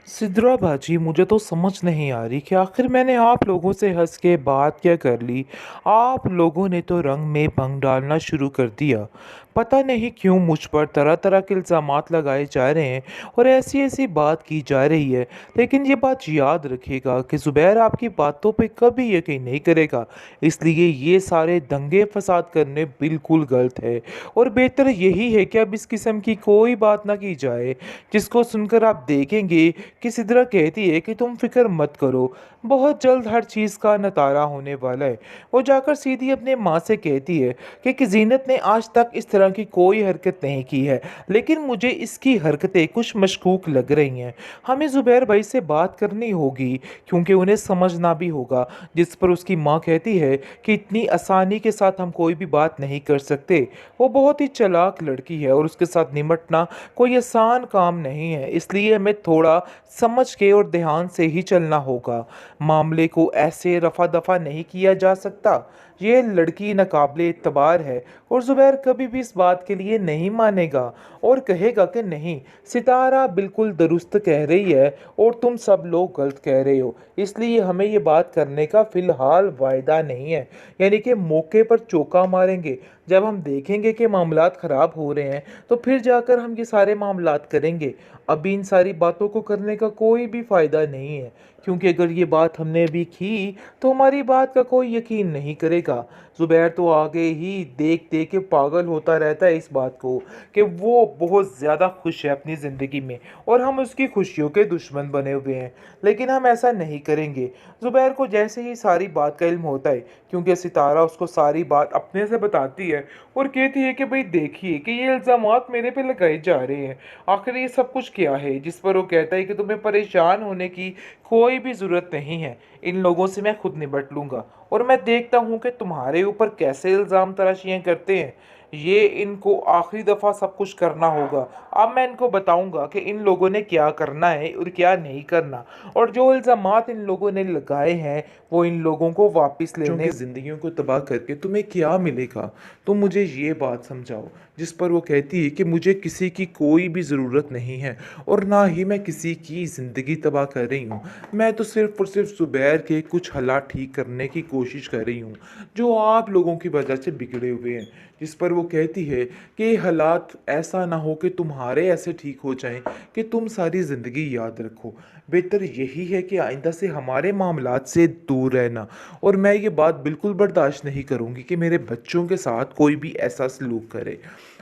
सिद्रा बाजी, मुझे तो समझ नहीं आ रही कि आखिर मैंने आप लोगों से हंस के बात क्या कर ली। आप लोगों ने तो रंग में भंग डालना शुरू कर दिया। पता नहीं क्यों मुझ पर तरह तरह के इल्ज़ामात लगाए जा रहे हैं और ऐसी ऐसी बात की जा रही है। लेकिन ये बात याद रखिएगा कि ज़ुबैर आपकी बातों पे कभी यकीन नहीं करेगा। इसलिए ये सारे दंगे फसाद करने बिल्कुल गलत है और बेहतर यही है कि अब इस किस्म की कोई बात ना की जाए जिसको सुनकर आप देखेंगे कि सिद्रा कहती है कि तुम फिक्र मत करो, बहुत जल्द हर चीज़ का नतारा होने वाला है। वो जाकर सीधी अपने माँ से कहती है कि ज़ीनत ने आज तक इस तरह की कोई हरकत नहीं की है, लेकिन मुझे इसकी हरकतें कुछ मशकूक लग रही हैं। हमें ज़ुबैर भाई से बात करनी होगी क्योंकि उन्हें समझना भी होगा। जिस पर उसकी माँ कहती है कि इतनी आसानी के साथ हम कोई भी बात नहीं कर सकते। वो बहुत ही चालाक लड़की है और उसके साथ निमटना कोई आसान काम नहीं है, इसलिए हमें थोड़ा समझ के और ध्यान से ही चलना होगा। मामले को ऐसे रफा दफा नहीं किया जा सकता। ये लड़की नाकाबिले एतबार है और ज़ुबैर कभी भी इस बात के लिए नहीं मानेगा और कहेगा कि नहीं, सितारा बिल्कुल दुरुस्त कह रही है और तुम सब लोग गलत कह रहे हो। इसलिए हमें ये बात करने का फ़िलहाल वायदा नहीं है, यानी कि मौके पर चौका मारेंगे। जब हम देखेंगे कि मामलात ख़राब हो रहे हैं तो फिर जाकर हम ये सारे मामलात करेंगे। अभी इन सारी बातों को करने का कोई भी फ़ायदा नहीं है, क्योंकि अगर ये बात हमने अभी की तो हमारी बात का कोई यकीन नहीं करेगा। ज़ुबैर तो आगे ही देख देख के पागल होता रहता है इस बात को कि वो बहुत ज़्यादा खुश है अपनी ज़िंदगी में और हम उसकी खुशियों के दुश्मन बने हुए हैं। लेकिन हम ऐसा नहीं करेंगे। ज़ुबैर को जैसे ही सारी बात का इल्म होता है, क्योंकि सितारा उसको सारी बात अपने से बताती है और कहती है कि भाई देखिए कि ये इल्ज़ामात मेरे पे लगाए जा रहे हैं, आखिर ये सब कुछ क्या है। जिस पर वो कहता है कि तुम्हें परेशान होने की कोई भी ज़रूरत नहीं है, इन लोगों से मैं खुद निपट लूँगा और मैं देखता हूँ कि तुम्हारे ऊपर कैसे इल्ज़ाम तराशियाँ करते हैं। ये इनको आखिरी दफ़ा सब कुछ करना होगा। अब मैं इनको बताऊंगा कि इन लोगों ने क्या करना है और क्या नहीं करना, और जो इल्ज़ामात इन लोगों ने लगाए हैं वो इन लोगों को वापस लेने की ज़िंदगियों को तबाह करके तुम्हें क्या मिलेगा, तुम मुझे ये बात समझाओ। जिस पर वो कहती है कि मुझे किसी की कोई भी ज़रूरत नहीं है और ना ही मैं किसी की ज़िंदगी तबाह कर रही हूँ। मैं तो सिर्फ़ और सिर्फ ज़ुबैर के कुछ हालात ठीक करने की कोशिश कर रही हूँ जो आप लोगों की वजह से बिगड़े हुए हैं। जिस पर वो कहती है कि हालात ऐसा ना हो कि तुम्हारे ऐसे ठीक हो जाएं कि तुम सारी ज़िंदगी याद रखो। बेहतर यही है कि आइंदा से हमारे मामलात से दूर रहना, और मैं ये बात बिल्कुल बर्दाश्त नहीं करूँगी कि मेरे बच्चों के साथ कोई भी ऐसा सलूक करे।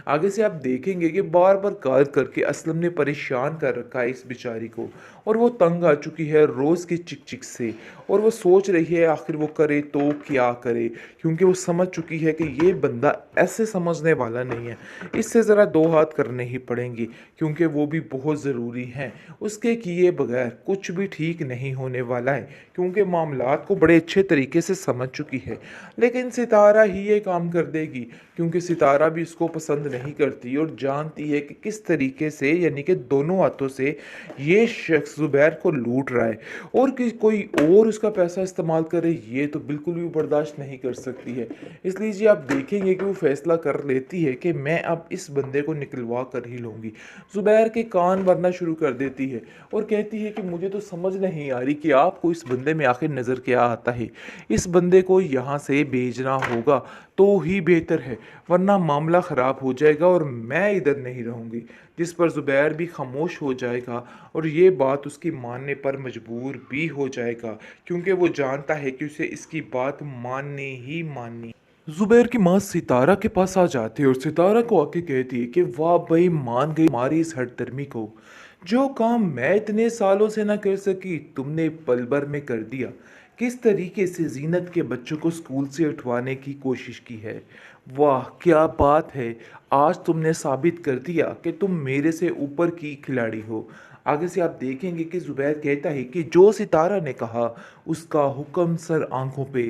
आगे से आप देखेंगे कि बार बार कॉल करके असलम ने परेशान कर रखा है इस बेचारी को, और वो तंग आ चुकी है रोज़ की चिक चिक से, और वो सोच रही है आखिर वो करे तो क्या करे, क्योंकि वो समझ चुकी है कि ये बंदा ऐसे समझने वाला नहीं है। इससे ज़रा दो हाथ करने ही पड़ेंगी, क्योंकि वो भी बहुत ज़रूरी हैं। उसके किए बगैर कुछ भी ठीक नहीं होने वाला है, क्योंकि मामलात को बड़े अच्छे तरीके से समझ चुकी है। लेकिन सितारा ही ये काम कर देगी, क्योंकि सितारा भी इसको पसंद नहीं करती और जानती है कि किस तरीके से, यानी कि दोनों हाथों से ये शख्स ज़ुबैर को लूट रहा है, और कि कोई और उसका पैसा इस्तेमाल करे ये तो बिल्कुल भी बर्दाश्त नहीं कर सकती है। इसलिए जी आप देखेंगे कि वो फैसला कर लेती है कि मैं अब इस बंदे को निकलवा कर ही लूँगी। ज़ुबैर के कान भरना शुरू कर देती है और कहती है कि मुझे तो समझ नहीं आ रही कि आपको इस बंदे में आखिर नज़र क्या आता है। इस बंदे को यहाँ से भेजना होगा तो ही बेहतर है, वरना मामला ख़राब हो जाएगा और मैं इधर नहीं रहूँगी। जिस पर ज़ुबैर भी खामोश हो जाएगा और ये बात उसकी मानने पर मजबूर भी हो जाएगा, क्योंकि वो जानता है कि उसे इसकी बात माननी ही माननी। ज़ुबैर की माँ सितारा के पास आ जाती है और सितारा को आके कहती है कि वाह भाई, मान गई हमारी इस हठधर्मी को। जो काम मैं इतने सालों से ना कर सकी तुमने पल भर में कर दिया। किस तरीके से जीनत के बच्चों को स्कूल से उठवाने की कोशिश की है। वाह क्या बात है, आज तुमने साबित कर दिया कि तुम मेरे से ऊपर की खिलाड़ी हो। आगे से आप देखेंगे कि ज़ुबैर कहता है कि जो सितारा ने कहा उसका हुक्म सर आंखों पे।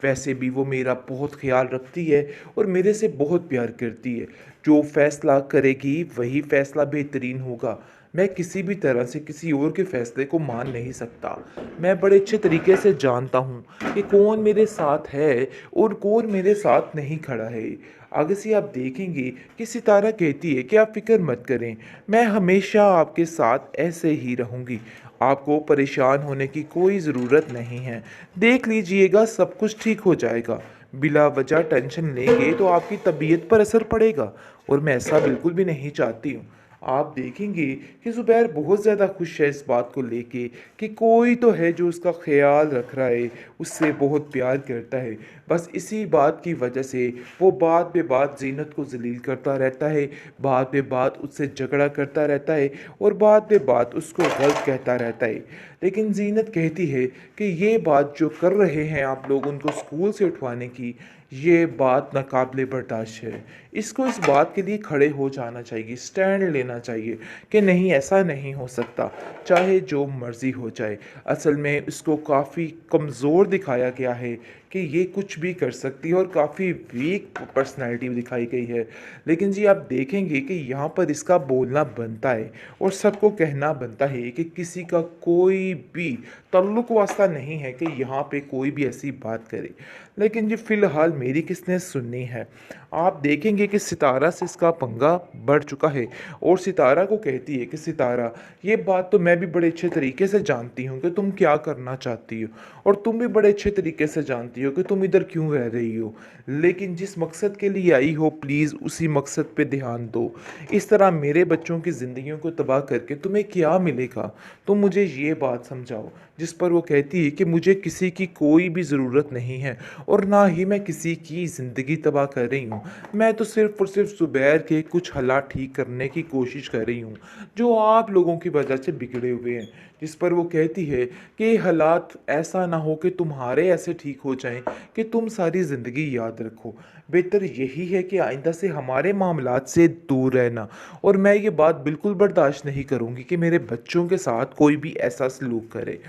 वैसे भी वो मेरा बहुत ख्याल रखती है और मेरे से बहुत प्यार करती है। जो फैसला करेगी वही फैसला बेहतरीन होगा। मैं किसी भी तरह से किसी और के फैसले को मान नहीं सकता। मैं बड़े अच्छे तरीके से जानता हूँ कि कौन मेरे साथ है और कौन मेरे साथ नहीं खड़ा है। आगे से आप देखेंगे कि सितारा कहती है कि आप फ़िक्र मत करें, मैं हमेशा आपके साथ ऐसे ही रहूँगी। आपको परेशान होने की कोई ज़रूरत नहीं है। देख लीजिएगा, सब कुछ ठीक हो जाएगा। बिला वजह टेंशन लेंगे तो आपकी तबीयत पर असर पड़ेगा, और मैं ऐसा बिल्कुल भी नहीं चाहती हूँ। आप देखेंगे कि ज़ुबैर बहुत ज़्यादा खुश है इस बात को लेके कि कोई तो है जो उसका ख़्याल रख रहा है, उससे बहुत प्यार करता है। बस इसी बात की वजह से वो बात बे बात ज़ीनत को ज़लील करता रहता है, बात बे बात उससे झगड़ा करता रहता है और बात बे बात उसको गलत कहता रहता है। लेकिन ज़ीनत कहती है कि ये बात जो कर रहे हैं आप लोग उनको स्कूल से उठवाने की, ये बात नाकाबिले बर्दाश्त है। इसको इस बात के लिए खड़े हो जाना चाहिए, स्टैंड लेना चाहिए कि नहीं, ऐसा नहीं हो सकता, चाहे जो मर्ज़ी हो जाए। असल में इसको काफ़ी कमज़ोर दिखाया गया है कि ये कुछ भी कर सकती है और काफ़ी वीक पर्सनैलिटी दिखाई गई है। लेकिन जी आप देखेंगे कि यहाँ पर इसका बोलना बनता है और सबको कहना बनता है कि किसी का कोई भी ताल्लुक वास्ता नहीं है कि यहाँ पे कोई भी ऐसी बात करे। लेकिन जी फ़िलहाल मेरी किसने सुननी है। आप देखेंगे कि सितारा से इसका पंगा बढ़ चुका है और सितारा को कहती है कि सितारा, ये बात तो मैं भी बड़े अच्छे तरीके से जानती हूँ कि तुम क्या करना चाहती हो, और तुम भी बड़े अच्छे तरीके से जानती हो कि तुम इधर क्यों रह रही हो। लेकिन जिस मकसद के लिए आई हो, प्लीज़ उसी मकसद पे ध्यान दो। इस तरह मेरे बच्चों की ज़िंदगियों को तबाह करके तुम्हें क्या मिलेगा, तुम मुझे ये बात समझाओ। जिस पर वो कहती है कि मुझे किसी की कोई भी ज़रूरत नहीं है और ना ही मैं किसी की ज़िंदगी तबाह कर रही हूँ। मैं तो सिर्फ़ और सिर्फ़ ज़ुबैर के कुछ हालात ठीक करने की कोशिश कर रही हूँ, जो आप लोगों की वजह से बिगड़े हुए हैं। जिस पर वो कहती है कि ये हालात ऐसा ना हो कि तुम्हारे ऐसे ठीक हो जाएँ कि तुम सारी ज़िंदगी याद रखो। बेहतर यही है कि आइंदा से हमारे मामलात से दूर रहना, और मैं ये बात बिल्कुल बर्दाश्त नहीं करूँगी कि मेरे बच्चों के साथ कोई भी ऐसा सलूक करे।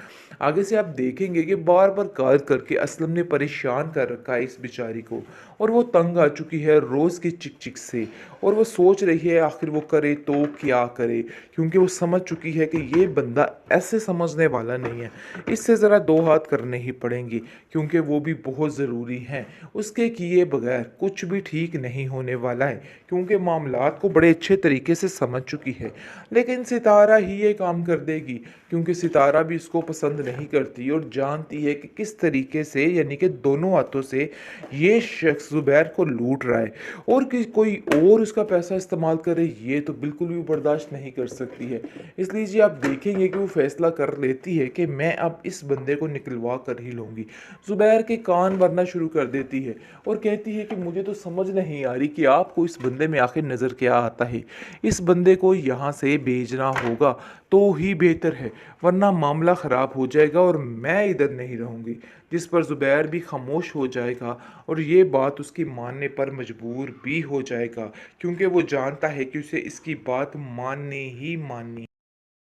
आगे से आप देखेंगे कि बार-बार कॉल करके असलम ने परेशान कर रखा है इस बेचारी को, और वो तंग आ चुकी है रोज़ की चिक-चिक से, और वो सोच रही है आखिर वो करे तो क्या करे? क्योंकि वो समझ चुकी है कि ये बंदा ऐसे समझने वाला नहीं है। इससे ज़रा दो हाथ करने ही पड़ेंगे, क्योंकि वो भी बहुत ज़रूरी हैं। उसके किए बगैर कुछ भी ठीक नहीं होने वाला है, क्योंकि मामलात को बड़े अच्छे तरीके से समझ चुकी है। लेकिन सितारा ही ये काम कर देगी, क्योंकि सितारा भी इसको पसंद नहीं करती और जानती है कि किस तरीके से, यानी कि दोनों हाथों से ये शख्स ज़ुबैर को लूट रहा है, और कि कोई और उसका पैसा इस्तेमाल करे ये तो बिल्कुल भी बर्दाश्त नहीं कर सकती है। इसलिए जी आप देखेंगे कि वो फैसला कर लेती है कि मैं अब इस बंदे को निकलवा कर ही लूँगी। ज़ुबैर के कान भरना शुरू कर देती है और कहती है कि मुझे तो समझ नहीं आ रही कि आपको इस बंदे में आखिर नज़र क्या आता है। इस बंदे को यहाँ से भेजना होगा तो ही बेहतर है, वरना मामला ख़राब हो जाएगा और मैं इधर नहीं रहूँगी। जिस पर ज़ुबैर भी खामोश हो जाएगा और ये बात उसकी मानने पर मजबूर भी हो जाएगा, क्योंकि वो जानता है कि उसे इसकी बात माननी ही माननी